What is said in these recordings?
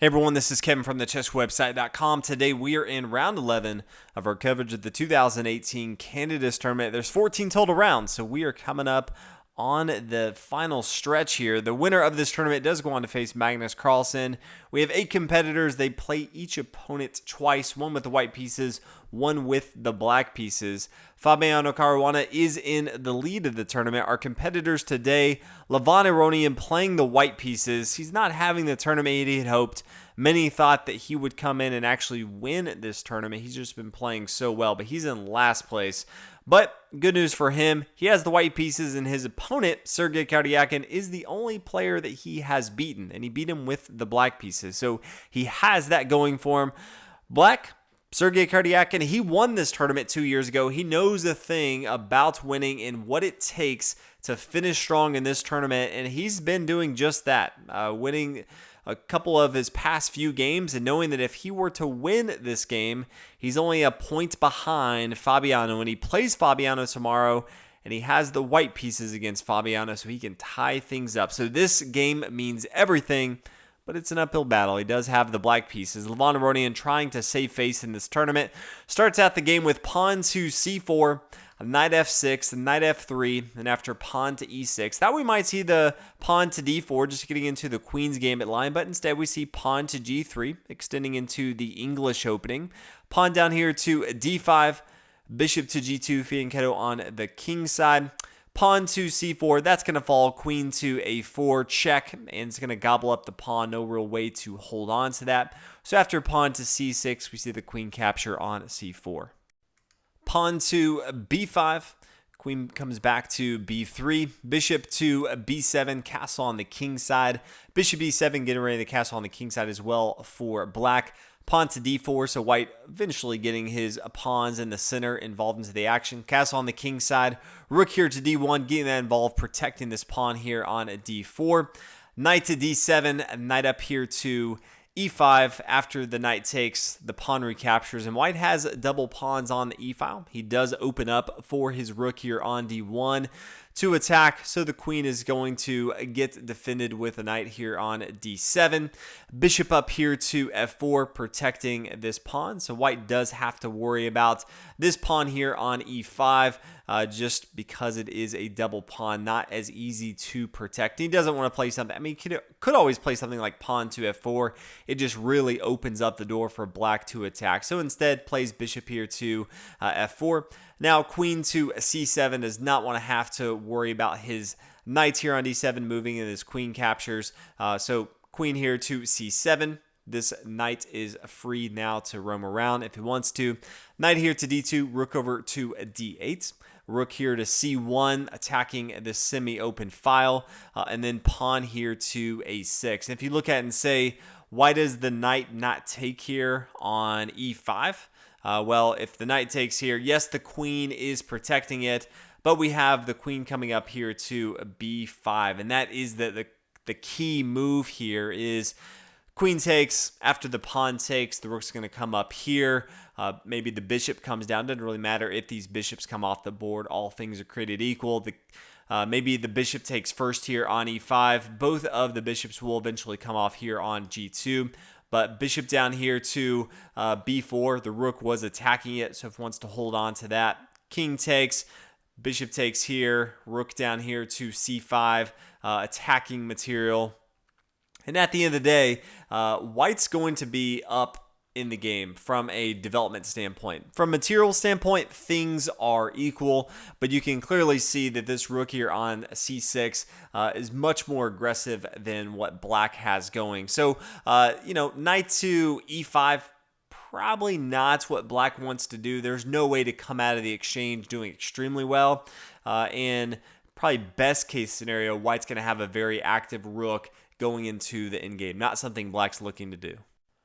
Hey everyone, this is Kevin from the chesswebsite.com. Today we are in round 11 of our coverage of the 2018 Canada's tournament. There's 14 total rounds, so we are coming up on the final stretch here. The winner of this tournament does go on to face Magnus Carlsen. We have 8 competitors. They play each opponent twice, one with the white pieces, one with the black pieces. Fabiano Caruana is in the lead of the tournament. Our competitors today, Aronian playing the white pieces. He's not having the tournament he had hoped. Many thought that he would come in and actually win this tournament. He's just been playing so well, but he's in last place. But good news for him, he has the white pieces, and his opponent, Sergei Karjakin, is the only player that he has beaten, and he beat him with the black pieces. So he has that going for him. Black, Sergei Karjakin, he won this tournament 2 years ago. He knows a thing about winning and what it takes to finish strong in this tournament, and he's been doing just that, winning a couple of his past few games and knowing that if he were to win this game, he's only a point behind Fabiano, and he plays Fabiano tomorrow, and he has the white pieces against Fabiano, so he can tie things up. So this game means everything, but it's an uphill battle. He does have the black pieces. Aronian trying to save face in this tournament. Starts out the game with pawn to c4, knight f6, knight f3, and after pawn to e6. Thought we might see the pawn to d4, just getting into the queen's gambit line, but instead we see pawn to g3, extending into the English opening. Pawn down here to d5, bishop to g2, fianchetto on the king side. Pawn to c4, that's going to fall. Queen to a4, check, and it's going to gobble up the pawn. No real way to hold on to that. So after pawn to c6, we see the queen capture on c4. Pawn to b5, queen comes back to b3, bishop to b7, castle on the king side, bishop b7, getting ready to castle on the king side as well for black. Pawn to d4, so white eventually getting his pawns in the center involved into the action. Castle on the king side, rook here to d1, getting that involved, protecting this pawn here on d4. Knight to d7, knight up here to e5. After the knight takes, the pawn recaptures, and white has double pawns on the e-file. He does open up for his rook here on d1 to attack, so the queen is going to get defended with a knight here on d7. Bishop up here to f4, protecting this pawn, so white does have to worry about this pawn here on e5, just because it is a double pawn, not as easy to protect. He doesn't want to play something, I mean, he could always play something like pawn to f4. It just really opens up the door for black to attack, so instead plays bishop here to f4. Now queen to c7, does not want to have to worry about his knights here on d7 moving, and his queen captures. So queen here to c7. This knight is free now to roam around if he wants to. Knight here to d2, rook over to d8. Rook here to c1, attacking this semi-open file, and then pawn here to a6. And if you look at it and say, why does the knight not take here on e5? Well, if the knight takes here, yes, the queen is protecting it, but we have the queen coming up here to b5, and that is the key move here is queen takes. After the pawn takes, the rook's going to come up here. Maybe the bishop comes down. Doesn't really matter if these bishops come off the board. All things are created equal. Maybe the bishop takes first here on e5. Both of the bishops will eventually come off here on g2. But bishop down here to b4. The rook was attacking it, so if it wants to hold on to that. King takes. Bishop takes here. Rook down here to c5. Attacking material. And at the end of the day, white's going to be up in the game from a development standpoint. From a material standpoint, things are equal, but you can clearly see that this rook here on c6 is much more aggressive than what black has going. So, knight to e5, probably not what black wants to do. There's no way to come out of the exchange doing extremely well. And probably best case scenario, white's going to have a very active rook going into the endgame. Not something black's looking to do.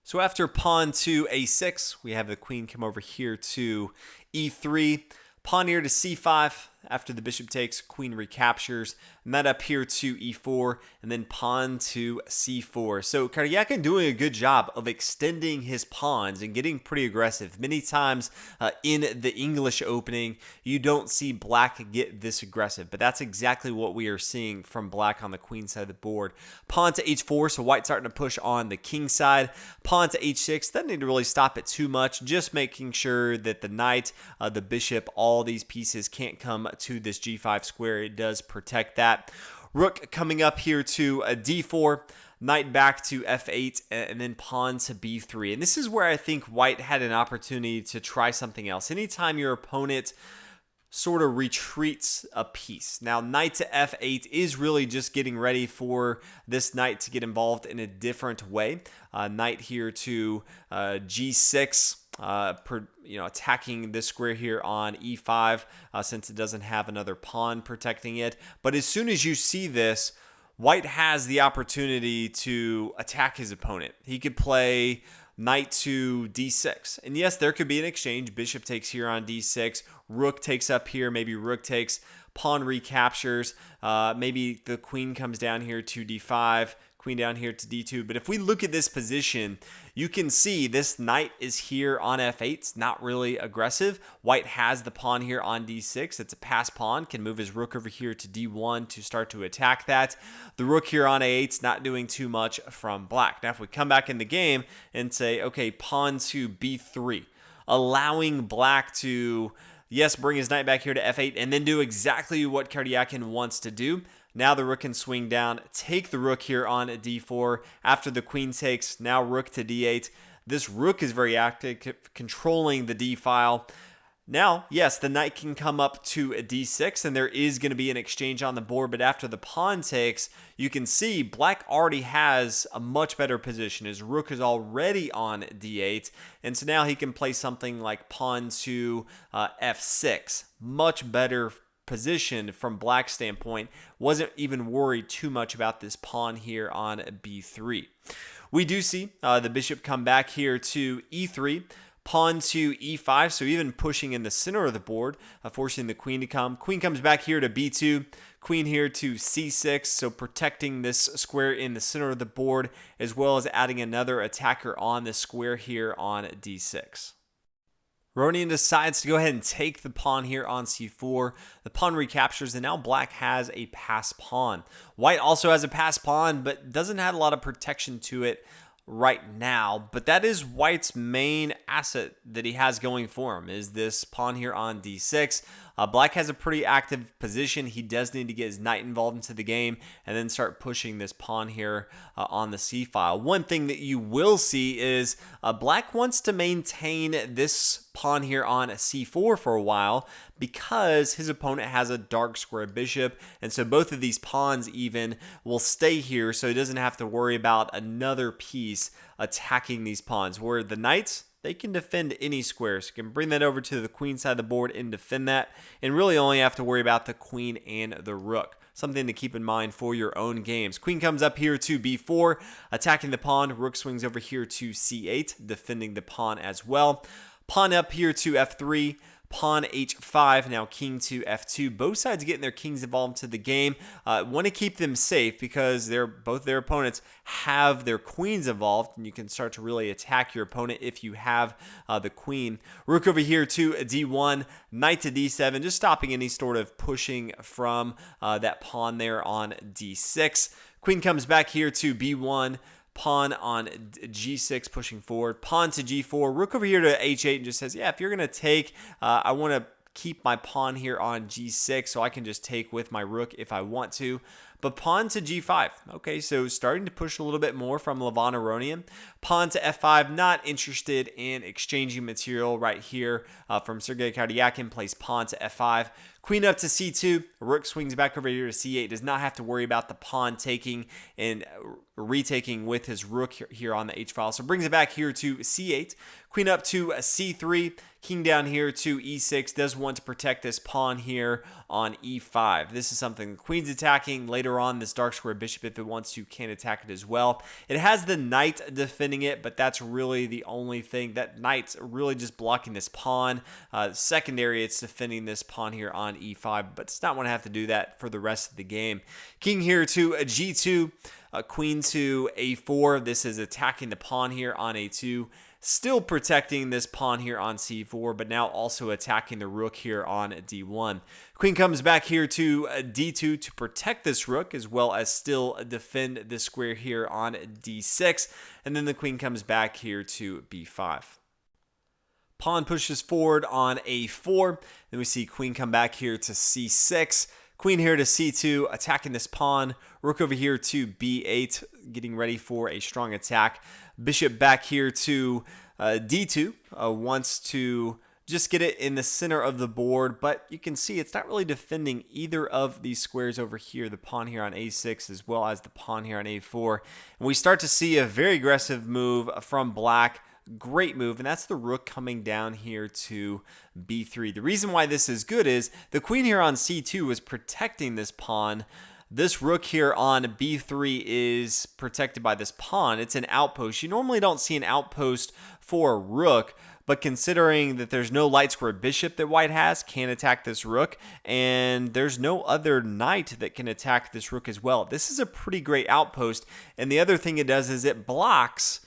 So after pawn to a6, we have the queen come over here to e3. Pawn here to c5. After the bishop takes, queen recaptures. knight up here to e4, and then pawn to c4. So Karjakin doing a good job of extending his pawns and getting pretty aggressive. Many times in the English opening, you don't see black get this aggressive, but that's exactly what we are seeing from black on the queen side of the board. Pawn to h4, so white's starting to push on the king side. Pawn to h6, doesn't need to really stop it too much, just making sure that the knight, the bishop, all these pieces can't come to this g5 square. It does protect that. Rook coming up here to a d4, knight back to f8, and then pawn to b3. And this is where I think white had an opportunity to try something else. Anytime your opponent sort of retreats a piece. Now, knight to f8 is really just getting ready for this knight to get involved in a different way. Knight here to g6, attacking this square here on e5 since it doesn't have another pawn protecting it. But as soon as you see this, white has the opportunity to attack his opponent. He could play knight to d6. And yes, there could be an exchange. Bishop takes here on d6. Rook takes up here. Maybe rook takes. Pawn recaptures. Maybe the queen comes down here to d5. Queen down here to d2. But if we look at this position, you can see this knight is here on f8. It's not really aggressive. White has the pawn here on d6. It's a pass pawn. Can move his rook over here to d1 to start to attack that. The rook here on a8 is not doing too much from black. Now, if we come back in the game and say, okay, pawn to b3, allowing black to, yes, bring his knight back here to f8 and then do exactly what Karjakin wants to do. Now the rook can swing down, take the rook here on d4. After the queen takes, now rook to d8. This rook is very active, controlling the d file. Now, yes, the knight can come up to a d6, and there is going to be an exchange on the board, but after the pawn takes, you can see black already has a much better position. His rook is already on d8, and so now he can play something like pawn to f6. Much better position from black's standpoint. Wasn't even worried too much about this pawn here on b3. We do see the bishop come back here to e3, pawn to e5, so even pushing in the center of the board, forcing the queen to come. Queen comes back here to b2, queen here to c6, so protecting this square in the center of the board, as well as adding another attacker on the square here on d6. Aronian decides to go ahead and take the pawn here on c4. The pawn recaptures, and now black has a pass pawn. White also has a pass pawn, but doesn't have a lot of protection to it right now. But that is white's main asset that he has going for him, is this pawn here on d6. Black has a pretty active position. He does need to get his knight involved into the game and then start pushing this pawn here on the c-file. One thing that you will see is black wants to maintain this pawn here on c4 for a while because his opponent has a dark square bishop, and so both of these pawns even will stay here, so he doesn't have to worry about another piece attacking these pawns, where the knights, they can defend any square. So you can bring that over to the queen side of the board and defend that, and really only have to worry about the queen and the rook. Something to keep in mind for your own games. Queen comes up here to b4, attacking the pawn. Rook swings over here to c8, defending the pawn as well. Pawn up here to f3. Pawn h5, now king to f2. Both sides getting their kings involved into the game. Want to keep them safe because both their opponents have their queens involved, and you can start to really attack your opponent if you have the queen. Rook over here to d1, knight to d7, just stopping any sort of pushing from that pawn there on d6. Queen comes back here to b1. Pawn on g6 pushing forward, pawn to g4, rook over here to h8 and just says, yeah, if you're going to take, I want to keep my pawn here on g6 so I can just take with my rook if I want to. But pawn to g5. Okay, so starting to push a little bit more from Levon Aronian. Pawn to f5, not interested in exchanging material right here from Sergei Karjakin, plays pawn to f5. Queen up to c2, rook swings back over here to c8, does not have to worry about the pawn taking and retaking with his rook here on the h-file. So brings it back here to c8, queen up to c3, king down here to e6, does want to protect this pawn here on e5. This is something the queen's attacking. Later later on, this dark square bishop, if it wants to, can attack it as well. It has the knight defending it, but that's really the only thing. That knight's really just blocking this pawn. Secondary, it's defending this pawn here on e5, but it's not going to have to do that for the rest of the game. King here to g2, queen to a4. This is attacking the pawn here on a2. Still protecting this pawn here on c4, but now also attacking the rook here on d1. Queen comes back here to d2 to protect this rook, as well as still defend this square here on d6. And then the queen comes back here to b5. Pawn pushes forward on a4. Then we see queen come back here to c6. Queen here to c2, attacking this pawn. Rook over here to b8, getting ready for a strong attack. Bishop back here to d2, wants to just get it in the center of the board, but you can see it's not really defending either of these squares over here, the pawn here on a6 as well as the pawn here on a4. And we start to see a very aggressive move from black. Great move, and that's the rook coming down here to b3. The reason why this is good is the queen here on c2 is protecting this pawn. This rook here on b3 is protected by this pawn. It's an outpost. You normally don't see an outpost for a rook, but considering that there's no light square bishop that white has, can attack this rook, and there's no other knight that can attack this rook as well. This is a pretty great outpost, and the other thing it does is it blocks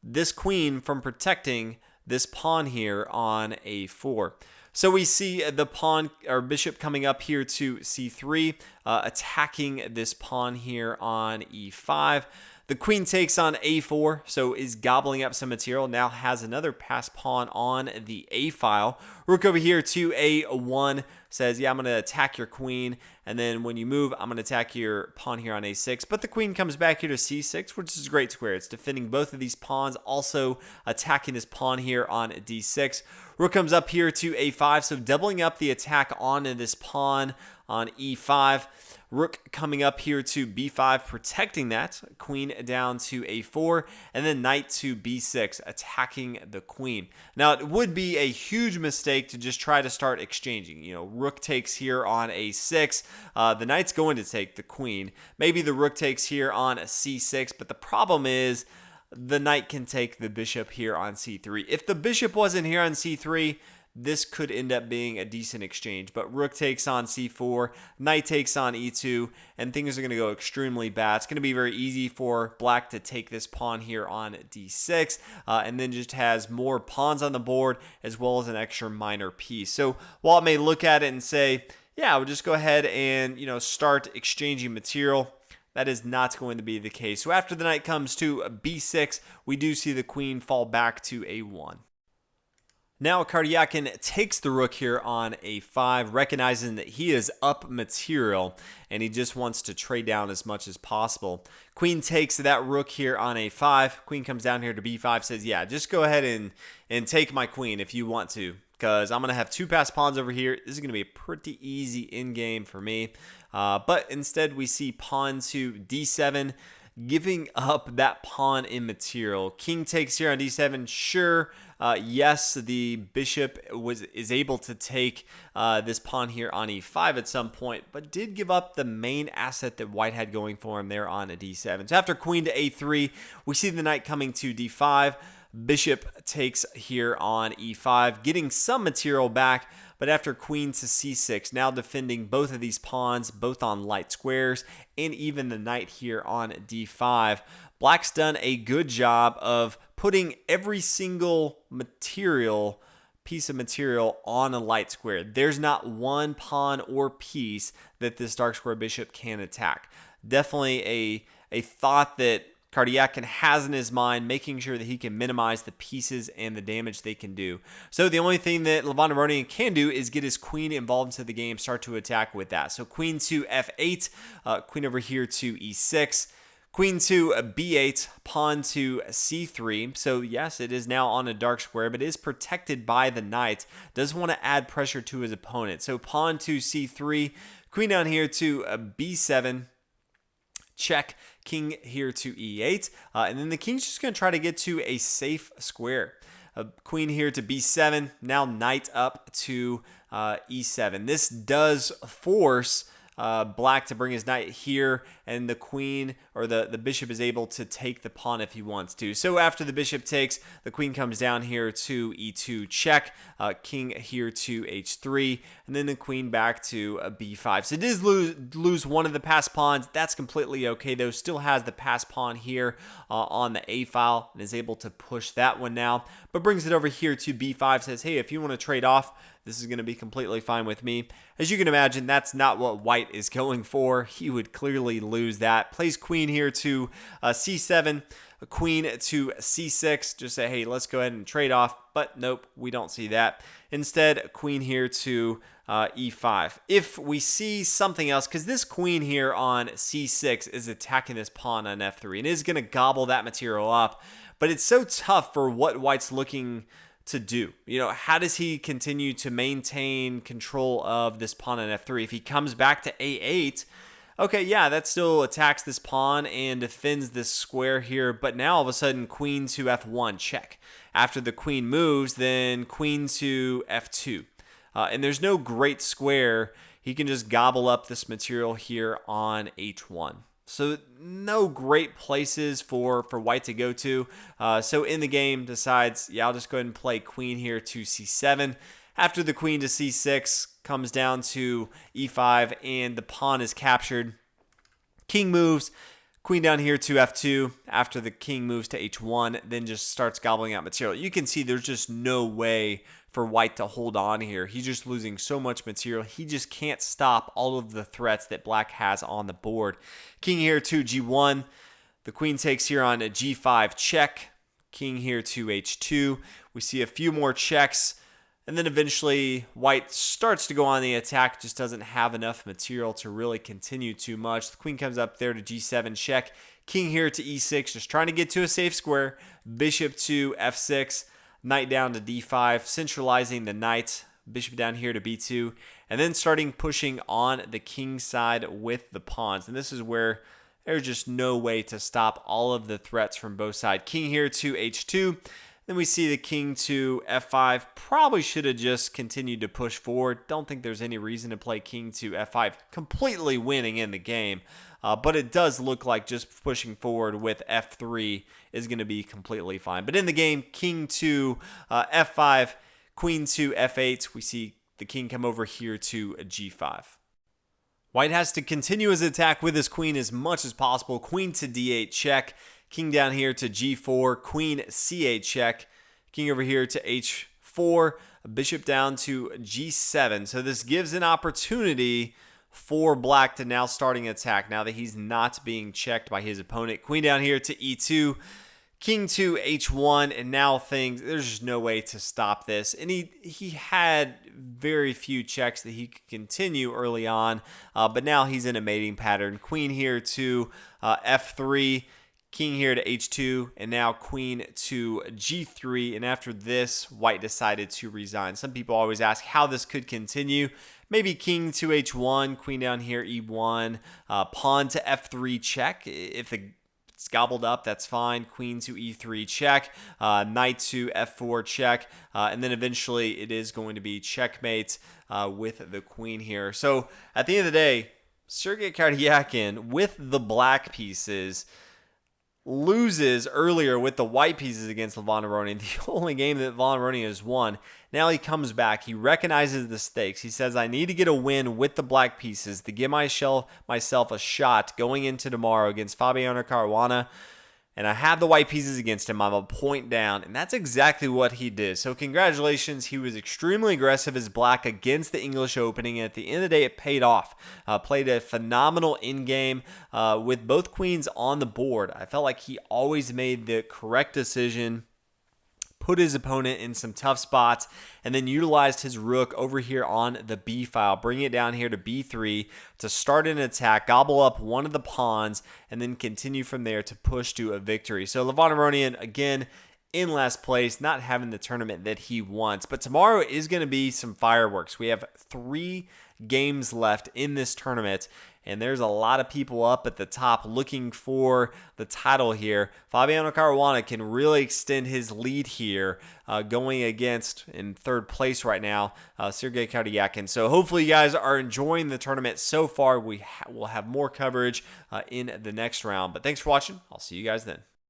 this queen from protecting this pawn here on a4. So we see the pawn or bishop coming up here to c3, attacking this pawn here on e5. The queen takes on a4, so is gobbling up some material. Now has another passed pawn on the a file. Rook over here to a1 says, yeah, I'm going to attack your queen. And then when you move, I'm going to attack your pawn here on a6. But the queen comes back here to c6, which is a great square. It's defending both of these pawns, also attacking this pawn here on d6. Rook comes up here to a5, so doubling up the attack on this pawn on e5. Rook coming up here to b5, protecting that. Queen down to a4, and then knight to b6, attacking the queen. Now, it would be a huge mistake to just try to start exchanging. You know, rook takes here on a6. The knight's going to take the queen. Maybe the rook takes here on a c6, but the problem is the knight can take the bishop here on c3. If the bishop wasn't here on c3, this could end up being a decent exchange. But rook takes on c4, knight takes on e2, and things are going to go extremely bad. It's going to be very easy for black to take this pawn here on d6, and then just has more pawns on the board as well as an extra minor piece. So while I may look at it and say, yeah, we'll just go ahead and start exchanging material, that is not going to be the case. So after the knight comes to b6, we do see the queen fall back to a1. Now Karjakin takes the rook here on a5, recognizing that he is up material and he just wants to trade down as much as possible. Queen takes that rook here on a5. Queen comes down here to b5, says, yeah, just go ahead and take my queen if you want to, because I'm going to have two passed pawns over here. This is going to be a pretty easy endgame for me. But instead we see pawn to d7, giving up that pawn in material. King takes here on d7. Sure, yes, the bishop is able to take this pawn here on e5 at some point, but did give up the main asset that white had going for him there on a d7. So after queen to a3, we see the knight coming to d5. Bishop takes here on e5, getting some material back, but after queen to c6, now defending both of these pawns, both on light squares, and even the knight here on d5. Black's done a good job of putting every single piece of material on a light square. There's not one pawn or piece that this dark square bishop can attack. Definitely a thought that Karjakin has in his mind, making sure that he can minimize the pieces and the damage they can do. So the only thing that Aronian can do is get his queen involved into the game, start to attack with that. So queen to f8, queen over here to e6, queen to b8, pawn to c3. So yes, it is now on a dark square, but it is protected by the knight. Does want to add pressure to his opponent. So pawn to c3, queen down here to b7, check, king here to e8, and then the king's just going to try to get to a safe square. Queen here to b7, now knight up to e7. This does force black to bring his knight here, and the queen or the bishop is able to take the pawn if he wants to. So after the bishop takes, the queen comes down here to e2 check, king here to h3, and then the queen back to b5. So it does lose one of the passed pawns. That's completely okay though. Still has the passed pawn here on the a file and is able to push that one now, but brings it over here to b5. Says, hey, if you want to trade off, this is going to be completely fine with me. As you can imagine, that's not what white is going for. He would clearly lose that. Plays queen here to c7, a queen to c6. Just say, hey, let's go ahead and trade off. But nope, we don't see that. Instead, queen here to e5. If we see something else, because this queen here on c6 is attacking this pawn on f3 and is going to gobble that material up. But it's so tough for what white's looking to do. How does he continue to maintain control of this pawn on f3? If he comes back to a8, okay, yeah, that still attacks this pawn and defends this square here, but now all of a sudden queen to f1 check. After the queen moves, then queen to f2. And there's no great square. He can just gobble up this material here on h1. So no great places for white to go to. So in the game decides, yeah, I'll just go ahead and play queen here to c7. After the queen to c6 comes down to e5 and the pawn is captured. King moves, queen down here to f2. After the king moves to h1, then just starts gobbling out material. You can see there's just no way for white to hold on here. He's just losing so much material. He just can't stop all of the threats that black has on the board. King here to g1. The queen takes here on a g5 check. King here to h2. We see a few more checks. And then eventually white starts to go on the attack, just doesn't have enough material to really continue too much. The queen comes up there to g7 check. King here to e6, just trying to get to a safe square. Bishop to f6. Knight down to d5, centralizing the knight. Bishop down here to b2, and then starting pushing on the king side with the pawns. And this is where there's just no way to stop all of the threats from both sides. King here to h2. Then we see the king to f5. Probably should have just continued to push forward. Don't think there's any reason to play king to f5. Completely winning in the game. But it does look like just pushing forward with f3 is going to be completely fine. But in the game, king to f5, queen to f8. We see the king come over here to g5. White has to continue his attack with his queen as much as possible. Queen to d8 check. King down here to g4. Queen c8 check. King over here to h4. Bishop down to g7. So this gives an opportunity for black to now starting attack now that he's not being checked by his opponent. Queen down here to e2, king to h1, and now there's just no way to stop this. And he had very few checks that he could continue early on, but now he's in a mating pattern. Queen here to f3, king here to h2, and now queen to g3. And after this, white decided to resign. Some people always ask how this could continue. Maybe king to h1, queen down here e1, pawn to f3 check. If it's gobbled up, that's fine. Queen to e3 check, knight to f4 check, and then eventually it is going to be checkmate with the queen here. So at the end of the day, Sergei Karjakin with the black pieces loses earlier with the white pieces against Levon Aronian, the only game that Levon Aronian has won. Now he comes back. He recognizes the stakes. He says, I need to get a win with the black pieces to give myself a shot going into tomorrow against Fabiano Caruana. And I have the white pieces against him. I'm a point down. And that's exactly what he did. So congratulations. He was extremely aggressive as black against the English Opening. And at the end of the day, it paid off. Played a phenomenal in-game with both queens on the board. I felt like he always made the correct decision, put his opponent in some tough spots, and then utilized his rook over here on the b file, bring it down here to b3 to start an attack, gobble up one of the pawns, and then continue from there to push to a victory. So Levon Aronian, again, in last place, not having the tournament that he wants. But tomorrow is going to be some fireworks. We have 3 games left in this tournament, and there's a lot of people up at the top looking for the title here. Fabiano Caruana can really extend his lead here, going against, in 3rd place right now, Sergei Karjakin. So hopefully you guys are enjoying the tournament so far. We will have more coverage in the next round. But thanks for watching. I'll see you guys then.